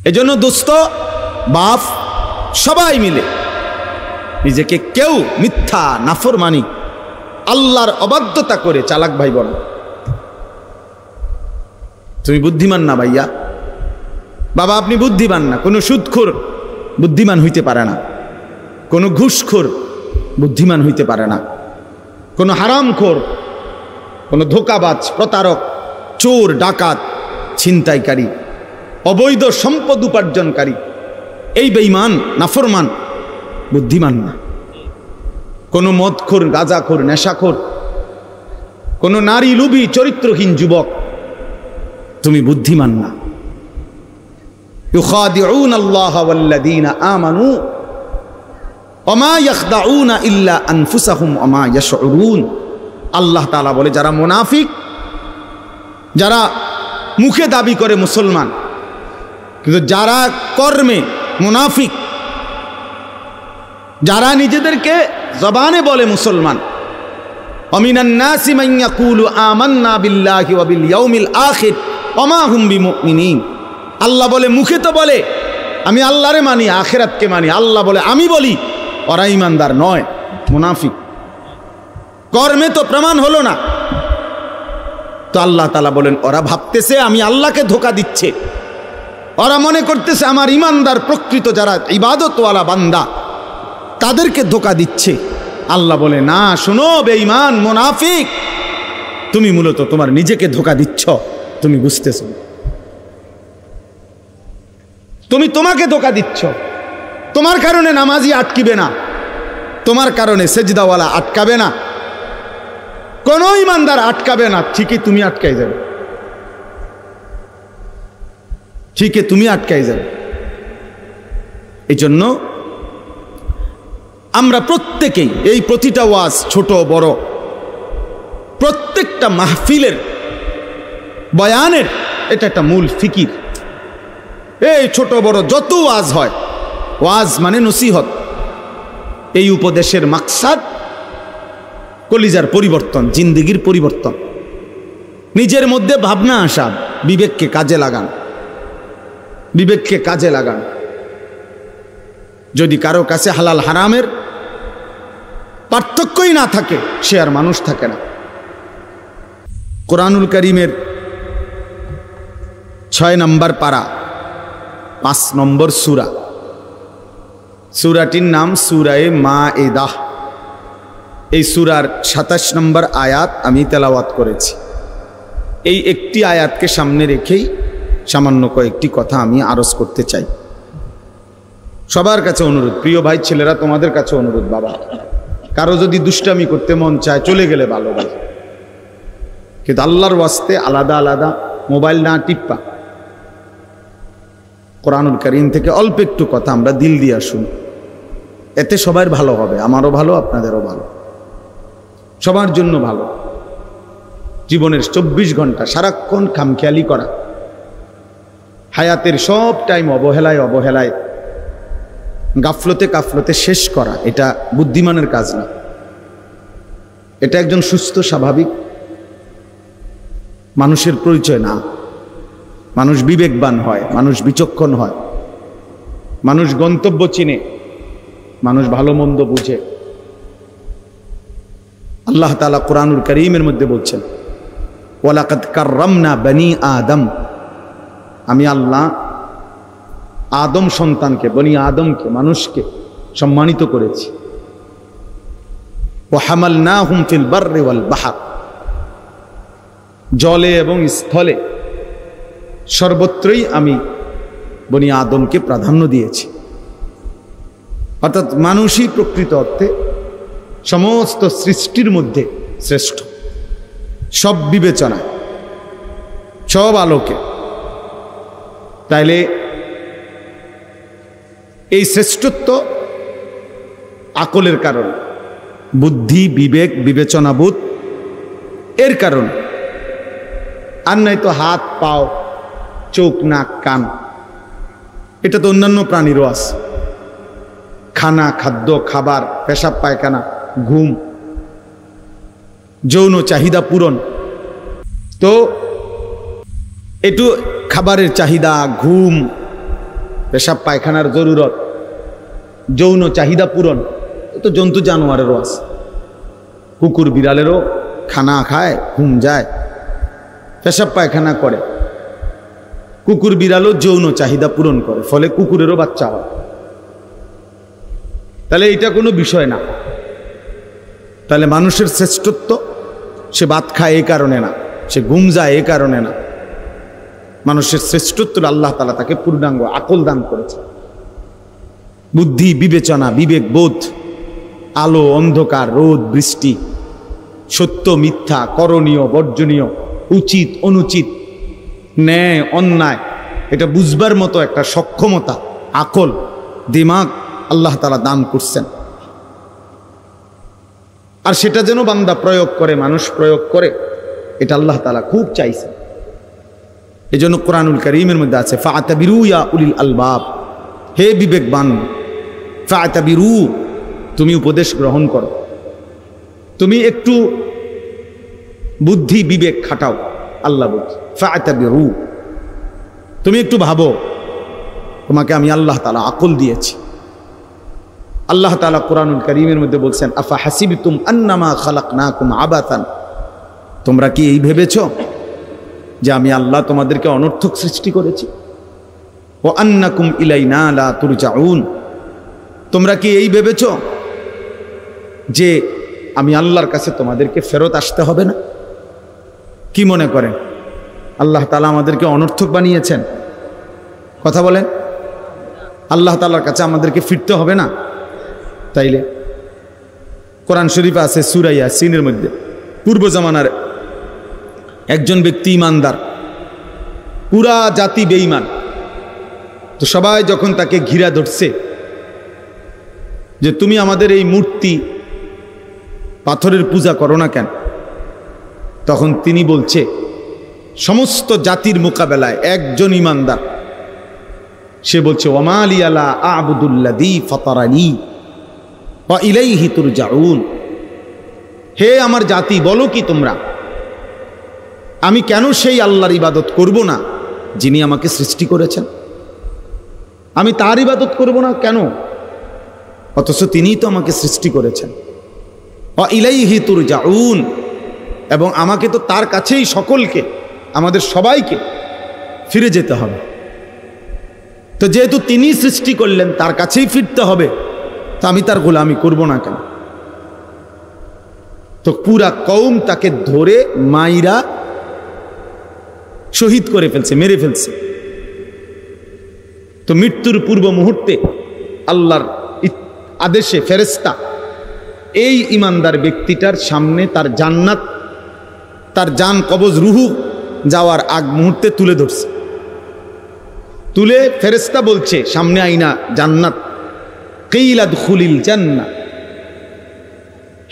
এজন্য দোস্ত বাপ সবাই মিলে নিজেকে কেউ মিথ্যা নাফরমানি আল্লাহর অবাধ্যতা করে চালাক ভাই বল। তুমি বুদ্ধিমান না ভাইয়া, বাবা আপনি বুদ্ধিমান না। কোনো সুদখোর বুদ্ধিমান হইতে পারে না, কোনো ঘুষখোর বুদ্ধিমান হইতে পারে না, কোনো হারামখোর, কোনো ধোঁকাবাজ, প্রতারক, চোর, ডাকাত, ছিনতাইকারী, অবৈধ সম্পদ উপার্জনকারী, এই বেঈমান নাফরমান বুদ্ধিমান না। কোনো মদখোর, গাঁজাখোর, নেশাখোর, কোনো নারী লোভী চরিত্রহীন যুবক তুমি বুদ্ধিমান না। ইউখাদিউনা আল্লাহ ওয়াল্লাযীনা আমানু ওয়া মা ইয়াখদাউনা ইল্লা আনফুসাহুম ওয়া মা ইয়াশউরুন। আল্লাহ তাআলা বলে যারা মুনাফিক, যারা মুখে দাবি করে মুসলমান কিন্তু যারা কর্মে মুনাফিক, যারা নিজেদেরকে জবানে বলে মুসলমান, আমিনান নাসি মান ইয়াকুলু আমান্না বিল্লাহি ওয়া বিল ইয়াউমিল আখির ওয়া মা হুম বিমুমিনিন। আল্লাহ বলে মুখে তো বলে আমি আল্লাহরে মানি, আখিরাতকে মানি, আল্লাহ বলে আমি বলি, ওরা ঈমানদার নয়, মুনাফিক। কর্মে তো প্রমাণ হলো না। তো আল্লাহ তাআলা বলেন ওরা ভাবতেছে আমি আল্লাহকে ধোঁকা দিচ্ছে, ওরা মনে করতেছে আমার ঈমানদার প্রকৃত যারা ইবাদতওয়ালা বান্দা তাদেরকে ধোঁকা দিচ্ছে। আল্লাহ বলে না, শোনো বেঈমান মুনাফিক, তুমি মূলত তোমার নিজেকে ধোঁকা দিচ্ছ, তুমি বুঝতেছ না। তুমি তোমাকে ধোঁকা দিচ্ছ। তোমার কারণে নামাজি আটকিবে না, তোমার কারণে সেজদাওয়ালা আটকাবে না, কোন ঈমানদার আটকাবে না, ঠিকই তুমি আটকাই যাবে, ঠিকই তুমি আটকাই যাবে। এই জন্য আমরা প্রত্যেকেই এই প্রতিটা ওয়াজ ছোট বড় প্রত্যেকটা মাহফিলের বয়ানের এটা একটা মূল ফিকির। এই ছোট বড় যত ওয়াজ হয়, ওয়াজ মানে নসিহত, এই উপদেশের মাকসাদ কলিজার পরিবর্তন, জিন্দেগির পরিবর্তন, নিজের মধ্যে ভাবনা আসা, বিবেককে কাজে লাগান, বিবেককে কাজে লাগান। যদি কারো কাছে হালাল হারামের পার্থক্যই না থাকে সে আর মানুষ থাকে না। কোরআনুল কারীমের 6 নম্বর পারা 5 নম্বর সূরা, সূরাটির নাম সূরায়ে মায়েদাহ। এই সূরার 27 নম্বর আয়াত আমি তেলাওয়াত করেছি। এই একটি আয়াতকে সামনে রেখেই সামান্য কয়েকটি কথা আমি আরজ করতে চাই। সবার কাছে অনুরোধ, প্রিয় ভাই ছেলেরা তোমাদের কাছে অনুরোধ, বাবা কারো যদি দুষ্টামি করতে মন চায় চলে গেলে ভালো ভাই, কিন্তু আল্লাহর ওয়াস্তে আলাদা আলাদা মোবাইল না টিপ্পা, কোরআনুল কারীম থেকে অল্প একটু কথা আমরা দিল দিয়ে শুনি, এতে সবার ভালো হবে, আমারও ভালো, আপনাদেরও ভালো, সবার জন্য ভালো। জীবনের 24 ঘন্টা সারাক্ষণ খামখেয়ালি করা, হায়াতের সব টাইম অবহেলায় অবহেলায় গাফলতে কাফলতে শেষ করা, এটা বুদ্ধিমানের কাজ না। এটা একজন সুস্থ স্বাভাবিক মানুষের পরিচয় না। মানুষ বিবেকবান হয়, মানুষ বিচক্ষণ হয়, মানুষ গন্তব্য চিনে, মানুষ ভালো মন্দ বুঝে। আল্লাহ তাআলা কোরআনুল কারীমের মধ্যে বলছেন ওয়ালাকাদ কাররামনা বনি আদম, আমি আল্লাহ আদম সন্তানকে, বনি আদমকে, মানুষকে সম্মানিত করেছি। ওয়া হামালনাহুম ফিল বাররি ওয়াল বাহর, জলে এবং স্থলে সর্বত্রই আমি বনি আদমকে প্রাধান্য দিয়েছি। অর্থাৎ মানুষই প্রকৃত অর্থে সমস্ত সৃষ্টির মধ্যে শ্রেষ্ঠ, সব বিবেচনায়, সব আলোকে। তাইলে এই শ্রেষ্ঠত্ব আকলের কারণ, বুদ্ধি, বিবেক, বিবেচনাবোধ এর কারণ, আর নাই তো হাত, পাও, চোখ, নাক, কান, এটা তো অন্যান্য প্রাণীরও আছে। খানা, খাদ্য, খাবার, পেশাব পায়খানা, ঘুম, যৌন চাহিদা পূরণ। তো একটু খাবারের চাহিদা, ঘুম, পেশাব পায়খানার জরুরত, যৌন চাহিদা পূরণ, তো জন্তু জানোয়ারেরও আছে। কুকুর বিড়ালেরও খানা খায়, ঘুম যায়, পেশাব পায়খানা করে। কুকুর বিড়ালও যৌন চাহিদা পূরণ করে, ফলে কুকুরেরও বাচ্চা হয়। তাহলে এটা কোনো বিষয় না। তাহলে মানুষের শ্রেষ্ঠত্ব, সে ভাত খায় এই কারণে না, সে ঘুম যায় এই কারণে না। মানুষের শ্রেষ্ঠত্ব আল্লাহ তাআলা তাকে পূর্ণাঙ্গ আকল দান করেছে, বুদ্ধি, বিবেচনা, বিবেক বোধ, আলো অন্ধকার, রোদ বৃষ্টি, সত্য মিথ্যা, করণীয় বর্জনীয়, উচিত অনুচিত, ন্যায় অন্যায়, এটা বুঝবার মতো একটা সক্ষমতা, আকল, দিমাগ আল্লাহ তাআলা দান করছেন। আর সেটা যেন বান্দা প্রয়োগ করে, মানুষ প্রয়োগ করে, এটা আল্লাহ তাআলা খুব চাইছেন। এই জন্য কোরআনুল কারীমের মধ্যে আছে ফাতাবিরু ইয়া উলিল আলবাব, হে বিবেকবান, ফাতাবিরু, তুমি উপদেশ গ্রহণ করো, তুমি একটু বুদ্ধি বিবেক খাটাও। আল্লাহ বলছে ফাতাবিরু, তুমি একটু ভাবো, তোমাকে আমি আল্লাহ তাআলা আকল দিয়েছি। আল্লাহ তাআলা কোরআনুল কারীমের মধ্যে বলছেন আফা হাসিবতুম আন্নামা খালাকনাকুম আবাতান, তোমরা কি এই ভেবেছো যে আমি আল্লাহ তোমাদেরকে অনর্থক সৃষ্টি করেছি? ও আন্নাকুম ইলাইনা লা তুরজাউন, তোমরা কি এই ভেবেছো যে আমি আল্লাহর কাছে তোমাদেরকে ফেরত আসতে হবে না? কি মনে করেন আল্লাহ তাআলা আমাদেরকে অনর্থক বানিয়েছেন? কথা বলেন, আল্লাহ তাআলার কাছে আমাদেরকে ফিরতে হবে না? তাইলে কোরআন শরীফে আছে সূরা ইয়াসিনের মধ্যে, পূর্ব জামানার একজন ব্যক্তি ইমানদার, পুরা জাতি বেঈমান, তো সবাই যখন তাকে ঘিরা ধরছে যে তুমি আমাদের এই মূর্তি পাথরের পূজা করো না কেন, তখন তিনি বলছে সমস্ত জাতির মোকাবেলায় একজন ইমানদার, সে বলছে ওয়ামা লিয়া লা আ'বুদুল্লাযী ফাতারানী ওয়া ইলাইহি তুরজাউন, হে আমার জাতি, বলো কি তোমরা, আমি কেন সেই আল্লাহর ইবাদত করব না যিনি আমাকে সৃষ্টি করেছেন? আমি তার ইবাদত করব না কেন, অথচ তিনিই তো আমাকে সৃষ্টি করেছেন। ওয়া ইলাইহি তুরজাউন, এবং আমাকে তো তার কাছেই সকলকে, আমাদের সবাইকে ফিরে যেতে হবে। তো যেহেতু তিনি সৃষ্টি করলেন, তার কাছেই ফিরতে হবে, তা আমি তার গোলামি করব না কেন? তো পুরা কওম তাকে ধরে মাইরা শহীদ করে ফেলছে, মেরে ফেলছে। তো মৃত্যুর পূর্ব মুহূর্তে আল্লাহর আদেশে ফেরেশতা এই ইমানদার ব্যক্তিটার সামনে তার জান্নাত, তার জান কবজ রুহু যাওয়ার আগ মুহূর্তে তুলে ধরছে। তুলে ফেরেশতা বলছে সামনে আইনা জান্নাত, কিলা দুখুলিল জান্নাহ,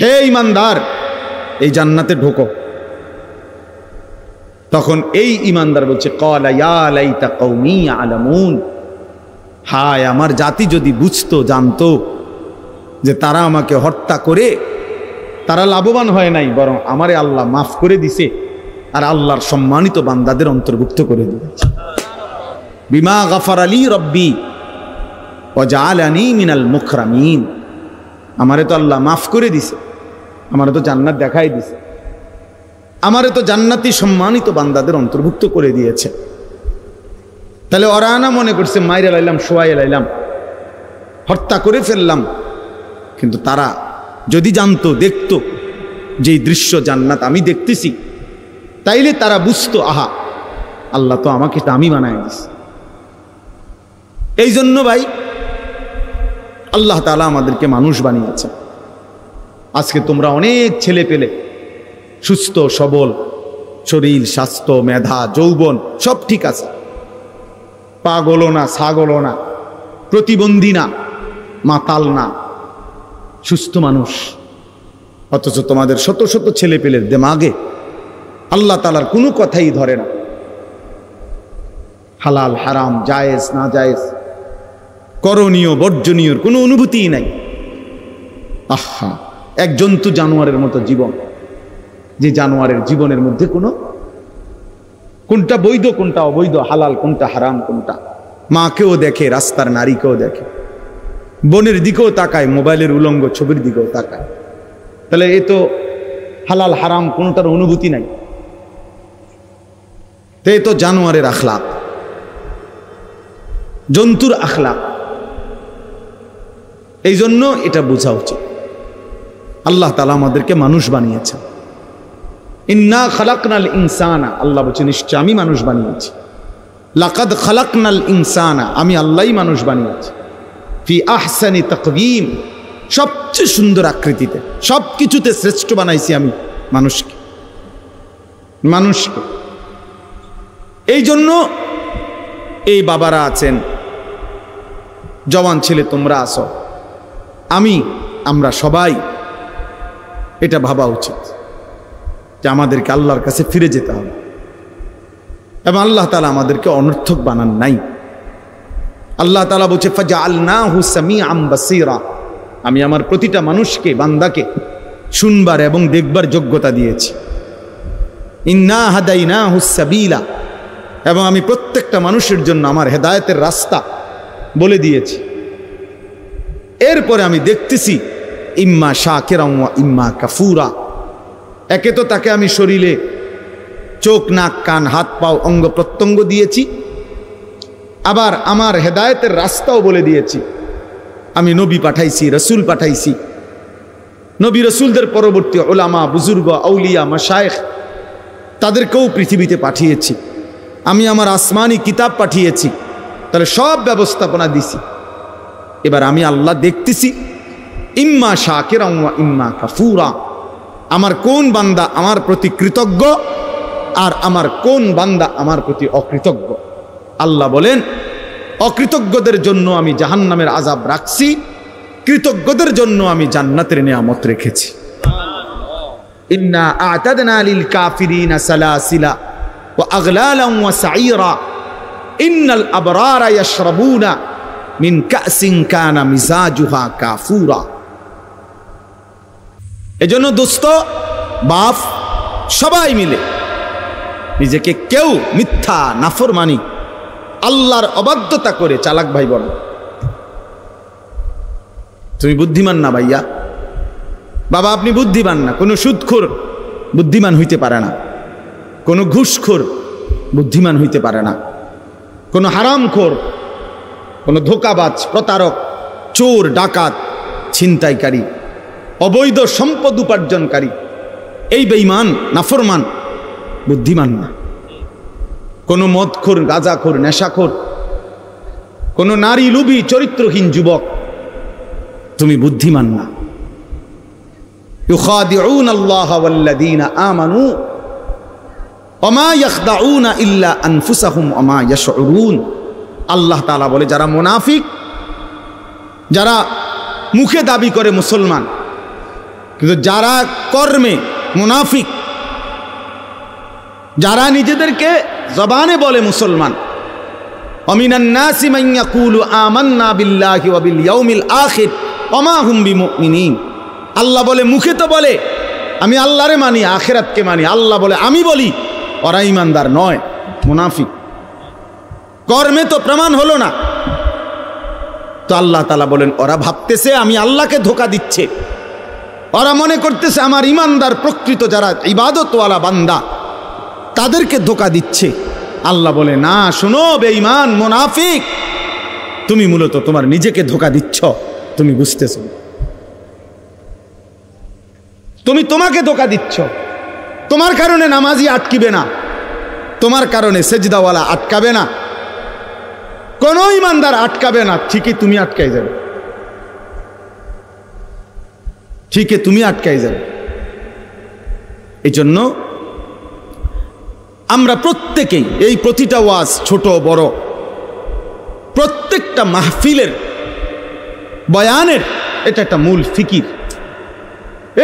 হে ইমানদার এই জান্নাতে ঢোকো। তখন এই ইমানদার বলছে ক্বালা ইয়া লাইতা কওমি ইয়ালামুন, হায় আমার জাতি যদি বুঝতো, জানতো যে তারা আমাকে হত্যা করে তারা লাভবান হয় নাই, বরং আমারে আল্লাহ মাফ করে দিছে আর আল্লাহর সম্মানিত বান্দাদের অন্তর্ভুক্ত করে দিয়েছে। বিমা গাফারা লি রব্বি ওয়া জাআলানি মিনাল মুকরামিন, আমারে তো আল্লাহ মাফ করে দিছে, আমারে তো জান্নাত দেখাই দিছে, আমারে তো জান্নাতি সম্মানিত বান্দাদের অন্তর্ভুক্ত করে দিয়েছে। তাহলে ওরা না মনে করছে মাইরে লাইলাম, শোয়াই লাইলাম, হত্যা করে ফেললাম, কিন্তু তারা যদি জানতো, দেখতো যেই দৃশ্য জান্নাত আমি দেখতেছি, তাইলে তারা বুঝতো আহা আল্লাহ তো আমাকে দামি বানায় দিছে। এই জন্য ভাই আল্লাহ তাআলা আমাদেরকে মানুষ বানিয়েছে। আজকে তোমরা অনেক ছেলে পেলে সুস্থ সবল, শরীর স্বাস্থ্য মেধা যৌবন সব ঠিক আছে, পাগলও না ছাগলও না, প্রতিবন্ধী না মাতাল না, সুস্থ মানুষ। অথচ তোমাদের শত শত ছেলে পেলের দেমাগে আল্লাহ তাআলার কোনো কথাই ধরে না, হালাল হারাম জায়েজ না জায়েজ, করণীয় বর্জনীয়র কোনো অনুভূতিই নাই। আহা, এক জন্তু জানোয়ারের মতো জীবন, যে জানোয়ারের জীবনের মধ্যে কোনটা বৈধ কোনটা অবৈধ, হালাল কোনটা হারাম কোনটা, মাকেও দেখে, রাস্তার নারীকেও দেখে, বোনের দিকেও তাকায়, মোবাইলের উলঙ্গ ছবির দিকেও তাকায়। তাহলে এ তো হালাল হারাম কোনোটার অনুভূতি নাই। তো এ তো জানোয়ারের আখলাক, জন্তুর আখলাক। এই জন্য এটা বোঝা উচিত। আল্লাহ তাআলা আমাদেরকে মানুষ বানিয়েছেন। ইন্না খালাকনাল ইনসানা, আল্লাহ বলছেন নিশ্চয় আমি মানুষ বানিয়েছি। লাকাদ খালাকনাল ইনসানা, আমি আল্লাহই মানুষ বানিয়েছি। ফি আহসানি তাকওয়িম, সবচেয়ে সুন্দর আকৃতিতে, সব কিছুতে শ্রেষ্ঠ বানাইছি আমি মানুষকে। এই জন্য এই বাবারা আছেন, জওয়ান ছেলে তোমরা আসো, আমরা সবাই এটা ভাবা উচিত যে আমাদেরকে আল্লাহর কাছে ফিরে যেতে হবে। এবং আল্লাহ তাআলা আমাদেরকে অনর্থক বানান নাই। আল্লাহ তাআলা বলছে ফাজআলনাহু সামিআম বাসীরা, আমি আমার প্রতিটা মানুষকে, বান্দাকে শুনবার এবং দেখবার যোগ্যতা দিয়েছি। ইন্না হাদাইনাহুস সাবিলা, এবং আমি প্রত্যেকটা মানুষের জন্য আমার হেদায়েতের রাস্তা বলে দিয়েছি। এরপরে আমি দেখতেছি ইম্মা শাকিরা ওয়া ইম্মা কাফুরা। একে তো তাকে আমি শরীরে চোখ, নাক, কান, হাত, পাও, অঙ্গ প্রত্যঙ্গ দিয়েছি, আবার আমার হেদায়েতের রাস্তাও বলে দিয়েছি। আমি নবী পাঠাইছি, রসুল পাঠাইছি। নবী রসুলদের পরবর্তী উলামা, বুজুর্গ, আউলিয়া, মাশায়েখ তাদেরকেও পৃথিবীতে পাঠিয়েছি। আমি আমার আসমানি কিতাব পাঠিয়েছি। তাহলে সব ব্যবস্থাপনা দিছি। এবার আমি আল্লাহ দেখতেছি ইম্মা শাকিরা ওয়া ইম্মা কাফুরা, আমার কোন বান্দা আমার প্রতি কৃতজ্ঞ আর আমার কোন বান্দা আমার প্রতি অকৃতজ্ঞ। আল্লাহ বলেন অকৃতজ্ঞদের জন্য আমি জাহান্নামের আযাব রাখছি, কৃতজ্ঞদের জন্য আমি জান্নাতের নিয়ামত রেখেছি। ইন্না আ'তাদনা লিল কাফিরিনা সালাসিলা ওয়া আগলালান ওয়া সাঈরা ইন্নাল আবরারা ইয়াশরাবুনা মিন কাসিন কানা মিজাজুহা কাফুরা। এজন্য দোস্ত, বাপ, সবাই মিলে নিজেকে কেউ মিথ্যা, নাফরমানি, আল্লাহর অবাধ্যতা করে চালাক ভাই বল। তুমি বুদ্ধিমান না ভাইয়া, বাবা আপনি বুদ্ধিমান না। কোনো সুদখোর বুদ্ধিমান হইতে পারে না, কোনো ঘুষখোর বুদ্ধিমান হইতে পারে না, কোনো হারামখোর, কোনো ধোঁকাবাজ, প্রতারক, চোর, ডাকাত, ছিনতাইকারী, অবৈধ সম্পদ উপার্জনকারী, এই বেঈমান, নাফরমান বুদ্ধিমান না। কোনো মদখোর, গাঁজাখোর, নেশাখোর, কোনো নারী লোভী, চরিত্রহীন যুবক, তুমি বুদ্ধিমান না। ইউখাদিউনা আল্লাহ ওয়াল্লাযীনা আমানু ওয়া মা ইয়াখদাউনা ইল্লা আনফুসাহুম ওয়া মা ইয়াশউরুন। আল্লাহ তাআলা বলে যারা মুনাফিক, যারা মুখে দাবি করে মুসলমান কিন্তু যারা কর্মে মুনাফিক, যারা নিজেদেরকে জবানে বলে মুসলমান, আমিনান নাসি মান ইয়াকুলু আমান্না বিল্লাহি ওয়া বিল ইয়াউমিল আখির ওয়া মা হুম বিমুমিনিন। আল্লাহ বলে মুখে তো বলে আমি আল্লাহরে মানি, আখিরাতকে মানি, আল্লাহ বলে আমি বলি, ওরা ঈমানদার নয়, মুনাফিক। কর্মে তো প্রমাণ হলো না। তো আল্লাহ তাআলা বলেন ওরা ভাবতেছে আমি আল্লাহকে ধোঁকা দিচ্ছে, ওরা মনে করতেছে আমার ঈমানদার প্রকৃত যারা ইবাদতওয়ালা বান্দা তাদেরকে ধোঁকা দিচ্ছে। আল্লাহ বলে না, শোনো বেঈমান, মুনাফিক, তুমি মূলত তোমার নিজেকে ধোঁকা দিচ্ছ, তুমি বুঝতেছ। তুমি তোমাকে ধোঁকা দিচ্ছ। তোমার কারণে নামাজি আটকিবে না, তোমার কারণে সেজদাওয়ালা আটকাবে না, কোন ঈমানদার আটকাবে না। ঠিকই তুমি আটকাই যাবে, ঠিকই তুমি আটকাই যাবে। এই জন্য আমরা প্রত্যেকেই এই প্রতিটা ওয়াজ, ছোট বড়, প্রত্যেকটা মাহফিলের বয়ানের এটা একটা মূল ফিকির।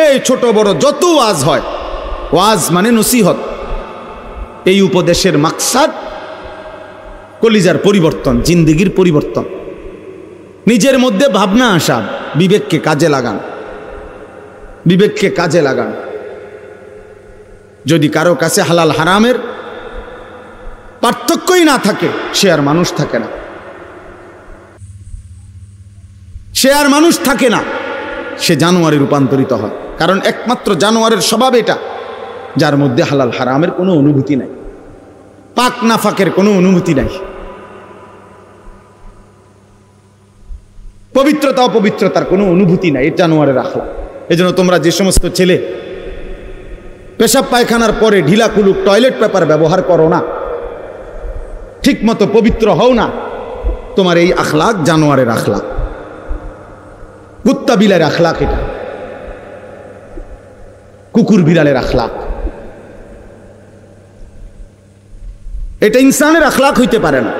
এই ছোট বড় যত ওয়াজ হয়, ওয়াজ মানে নসিহত। এই উপদেশের মাকসাদ কলিজার পরিবর্তন, জিন্দেগির পরিবর্তন, নিজের মধ্যে ভাবনা আসা, বিবেককে কাজে লাগান, বিবেককে কাজে লাগান। যদি কারো কাছে হালাল হারামের পার্থক্যই না থাকে, সে আর মানুষ থাকে না। সে আর মানুষ থাকে না, সে জানোয়ারে রূপান্তরিত হয়। কারণ একমাত্র জানোয়ারের স্বভাব এটা, যার মধ্যে হালাল হারামের কোনো অনুভূতি নাই, পাক নাফাকের কোনো অনুভূতি নাই, পবিত্রতা অপবিত্রতার কোনো অনুভূতি নাই। এই জানোয়ারের আখলাক। এজন্য তোমরা যে সমস্ত ছেলে পেশাব পায়খানার পরে ঢিলা কুলুক টয়লেট পেপার ব্যবহার করো না, ঠিক মতো পবিত্র হও না, তোমার এই আখলাক জানোয়ারের আখলাক, কুত্তা বিড়ালের আখলাক, এটা কুকুর বিড়ালের আখলাক। এটা ইনসানের আখলাক হইতে পারে না।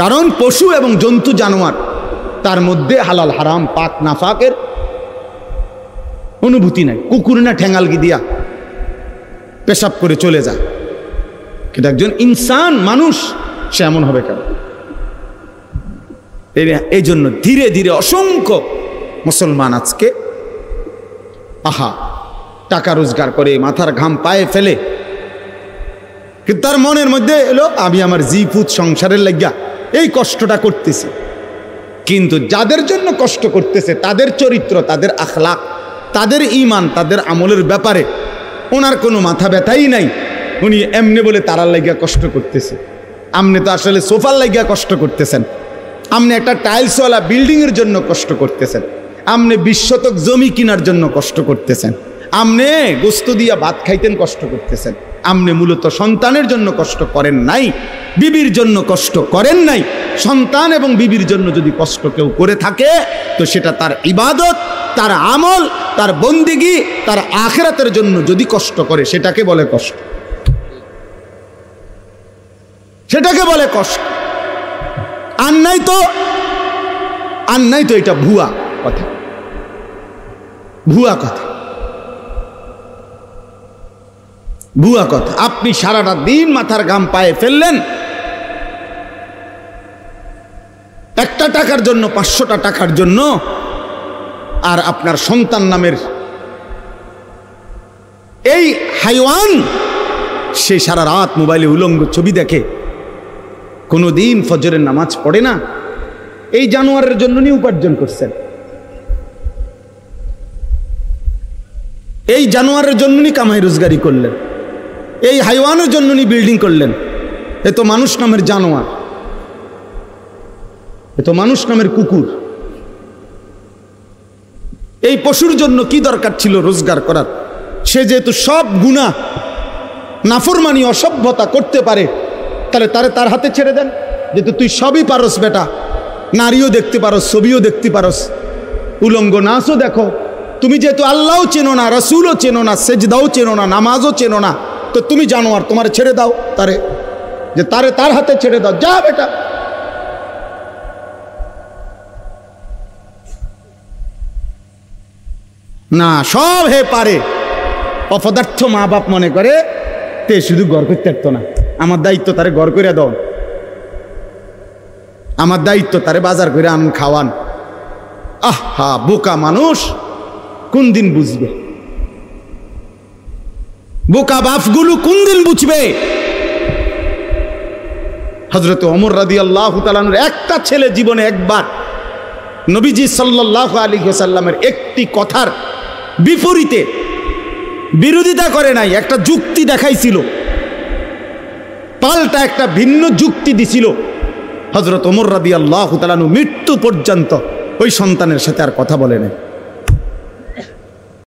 কারণ পশু এবং জন্তু জানোয়ার, তার মধ্যে হালাল হারাম পাক নাফাকের অনুভূতি নাই। কুকুর না ঠ্যাঙ্গালগি দিয়া পেশাব করে চলে যায়, কিন্তু একজন ইনসান মানুষ সে এমন হবে কেন? এই জন্য ধীরে ধীরে অসংখ্য মুসলমান আজকে টাকা রোজগার করে মাথার ঘাম পায়ে ফেলে, কিন্তু তার মনের মধ্যে এলো আমি আমার জিপুত সংসারের লাগিয়া এই কষ্টটা করতেছি। কিন্তু যাদের জন্য কষ্ট করতেছে তাদের চরিত্র, তাদের আখলাক, তাদের ঈমান, তাদের আমলের ব্যাপারে ওনার কোনো মাথা ব্যথাই নাই। উনি এমনি বলে তারার লাগিয়া কষ্ট করতেছে। আপনি তো আসলে সোফার লাগিয়া কষ্ট করতেছেন, আপনি একটা টাইলসওয়ালা বিল্ডিংয়ের জন্য কষ্ট করতেছেন, আপনি 20 শতক জমি কেনার জন্য কষ্ট করতেছেন, আপনি গোস্ত দিয়া ভাত খাইতেন কষ্ট করতেছেন। আপনি মূলত সন্তানের জন্য কষ্ট করেন নাই, বিবির জন্য কষ্ট করেন নাই। সন্তান এবং বিবির জন্য যদি কষ্ট কেউ করে থাকে তো সেটা তার ইবাদত, তার আমল, তার বন্দেগী, তার আখিরাতের জন্য যদি কষ্ট করে সেটাকে বলে কষ্ট, সেটাকে বলে কষ্ট। আর নাই তো এটা ভুয়া কথা, ভুয়া কথা, ভুয়া কথা। আপনি সারাটা দিন মাথার ঘাম পায়ে ফেললেন একটা টাকার জন্য, 500টা টাকার জন্য, আর আপনার সন্তান নামের এই হাইওয়ান সে সারা রাত মোবাইলে উলঙ্গ ছবি দেখে, কোনোদিন ফজরের নামাজ পড়ে না। এই জানোয়ারের জন্য নি উপার্জন করছেন, এই জানোয়ারের জন্য নি কামাই রোজগারি করলেন, এই হাইওয়ানের জন্য নি বিল্ডিং করলেন। এ তো মানুষ নামের জানোয়ার, এ তো মানুষ নামের কুকুর। এই পশুর জন্য কি দরকার ছিল রোজগার করার? সে যেহেতু সব গুনাহ নাফরমানি অসভ্যতা করতে পারে, তাহলে তার হাতে ছেড়ে দেন। যেহেতু তুই সবই পারস বেটা, নারীও দেখতে পারস, ছবিও দেখতে পারস, উলঙ্গ নাচও দেখো, তুমি যেহেতু আল্লাহও চেনো না, রসুলও চেনো না, সেজদাও চেনো না, নামাজও চেনো না, তো তুমি জানোয়ার, তোমার ছেড়ে দাও তারে, যে তার হাতে ছেড়ে দাও, যা বেটা। না, সব হে পারে। অপদার্থ মা বাপ মনে করে তে শুধু গড় করতে পারতো না, আমার দায়িত্ব তারে গড় করে দাও, আমার দায়িত্ব তারে বাজার করে আন খাওয়ান। আহা, বোকা মানুষ কোন দিন বুঝবে? বোকা বাপগুলো কোন দিন বুঝবে? হযরত ওমর রাদিয়াল্লাহু তাআলা আনহুর একটা ছেলে জীবনে একবার নবীজি সাল্লাল্লাহু আলাইহি ওয়াসাল্লামের একটি কথার বিপরীতে বিরোধিতা করে নাই, একটা যুক্তি দেখাইছিল, পাল্টা একটা ভিন্ন যুক্তি দিছিল। হযরত ওমর রাদিয়াল্লাহু তাআলা আনহু মৃত্যু পর্যন্ত ওই সন্তানের সাথে আর কথা বলে নাই।